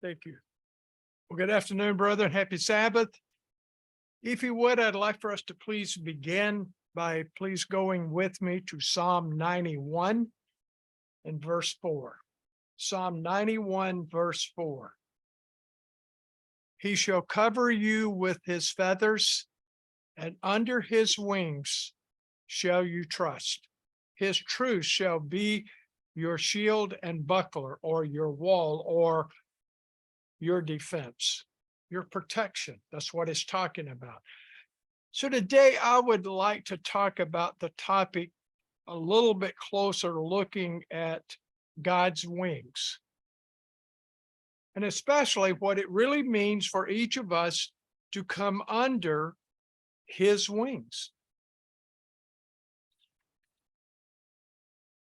Thank you. Well, good afternoon, brother, and happy Sabbath. If you would, I'd like for us to please begin by please going with me to Psalm 91 and verse 4. Psalm 91, verse 4. He shall cover you with his feathers, and under his wings shall you trust. His truth shall be your shield and buckler, or your wall, or your defense, your protection. That's what it's talking about. So today I would like to talk about the topic a little bit closer, looking at God's wings, and especially what it really means for each of us to come under his wings.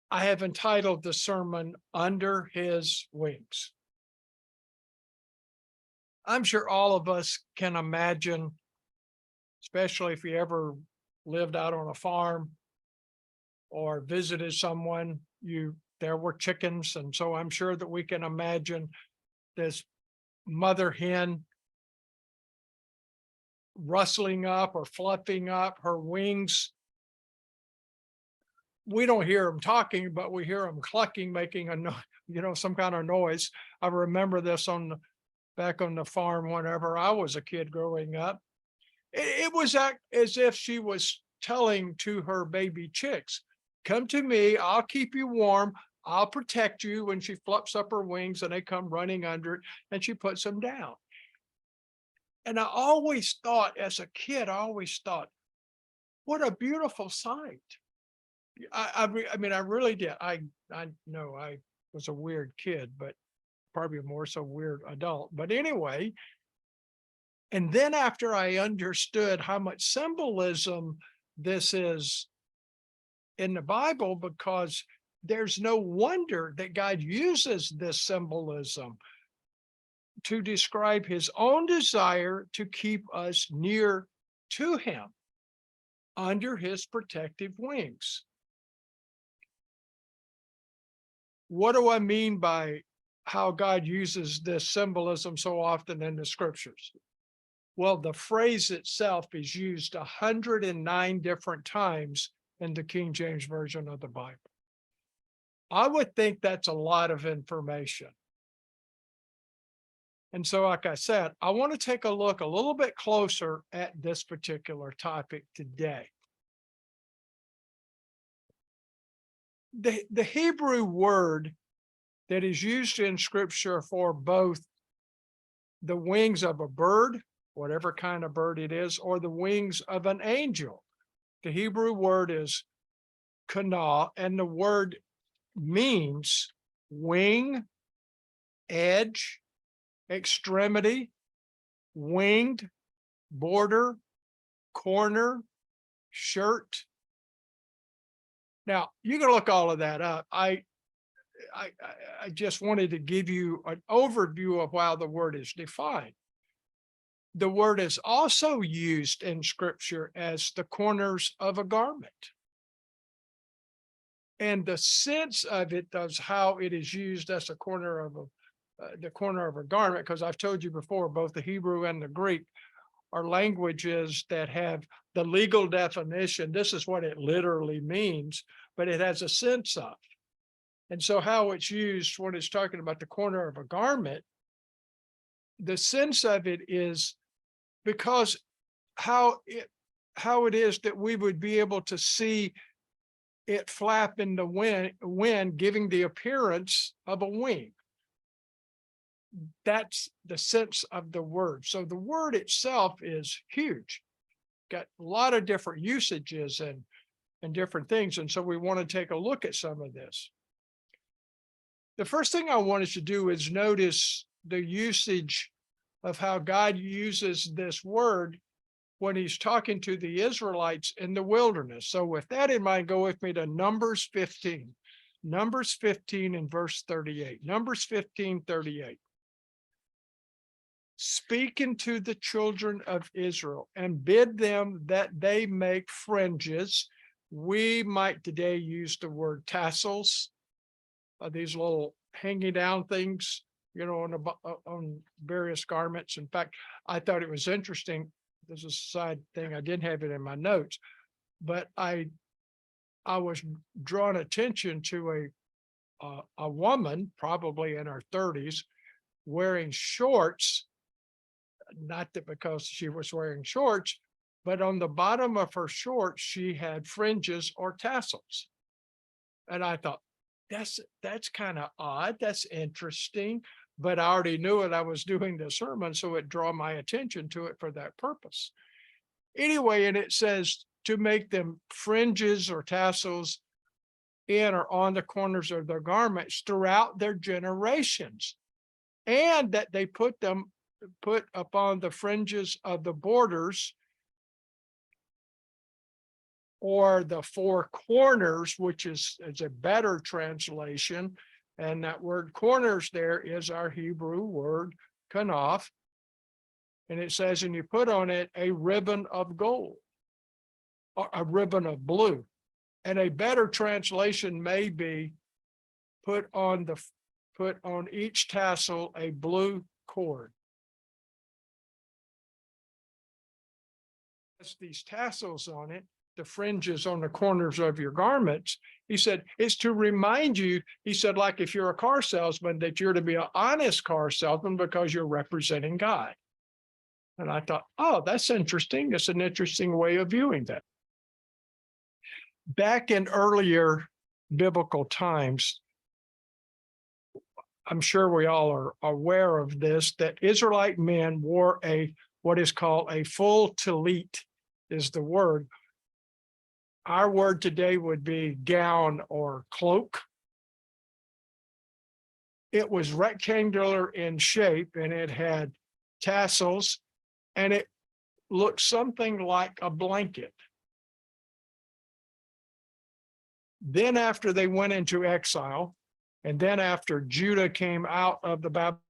I have entitled the sermon, Under His Wings. I'm sure all of us can imagine, especially if you ever lived out on a farm or visited someone, there were chickens. And so I'm sure that we can imagine this mother hen rustling up or fluffing up her wings. We don't hear them talking, but we hear them clucking, making some kind of noise. I remember this back on the farm whenever I was a kid growing up. It was as if she was telling to her baby chicks, come to me, I'll keep you warm, I'll protect you, when she fluffs up her wings and they come running under it and she puts them down. And I always thought, as a kid, what a beautiful sight. I mean, I really did. I know I was a weird kid, but probably more so weird adult. But anyway, and then after I understood how much symbolism this is in the Bible, because there's no wonder that God uses this symbolism to describe his own desire to keep us near to him under his protective wings. What do I mean by how God uses this symbolism so often in the scriptures? Well, the phrase itself is used 109 different times in the King James Version of the Bible. I would think that's a lot of information. And so, like I said, I want to take a look a little bit closer at this particular topic today. The Hebrew word that is used in Scripture for both the wings of a bird, whatever kind of bird it is, or the wings of an angel, the Hebrew word is kana, and the word means wing, edge, extremity, winged, border, corner, shirt. Now, you can look all of that up. I just wanted to give you an overview of how the word is defined. The word is also used in Scripture as the corners of a garment. And the sense of it does how it is used as the corner of a garment, because I've told you before, both the Hebrew and the Greek are languages that have the legal definition. This is what it literally means, but it has a sense of. And so how it's used when it's talking about the corner of a garment, the sense of it is because how it is that we would be able to see it flap in the wind, giving the appearance of a wing. That's the sense of the word. So the word itself is huge, got a lot of different usages and different things. And so we want to take a look at some of this. The first thing I want us to do is notice the usage of how God uses this word when he's talking to the Israelites in the wilderness. So with that in mind, go with me to Numbers 15. Numbers 15 and verse 38. Numbers 15:38. Speak unto the children of Israel and bid them that they make fringes. We might today use the word tassels, these little hanging down things, on various garments. In fact, I thought it was interesting. This is a side thing. I didn't have it in my notes, but I was drawn attention to a woman, probably in her 30s, wearing shorts. Not that because she was wearing shorts, but on the bottom of her shorts, she had fringes or tassels. And I thought, that's kind of odd. That's interesting. But I already knew it. I was doing the sermon, so it drew my attention to it for that purpose. Anyway, and it says to make them fringes or tassels in or on the corners of their garments throughout their generations, and that they put upon the fringes of the borders or the four corners, which is a better translation. And that word corners there is our Hebrew word cutoff. And it says, and you put on it a ribbon of gold, or a ribbon of blue. And a better translation may be put on each tassel a blue cord. These tassels on it, the fringes on the corners of your garments. He said, it's to remind you, he said, like if you're a car salesman, that you're to be an honest car salesman because you're representing God. And I thought, oh, that's interesting. It's an interesting way of viewing that. Back in earlier biblical times, I'm sure we all are aware of this, that Israelite men wore what is called a full tallit is the word. Our word today would be gown or cloak. It was rectangular in shape and it had tassels and it looked something like a blanket. Then after they went into exile, and then after Judah came out of the Babylonian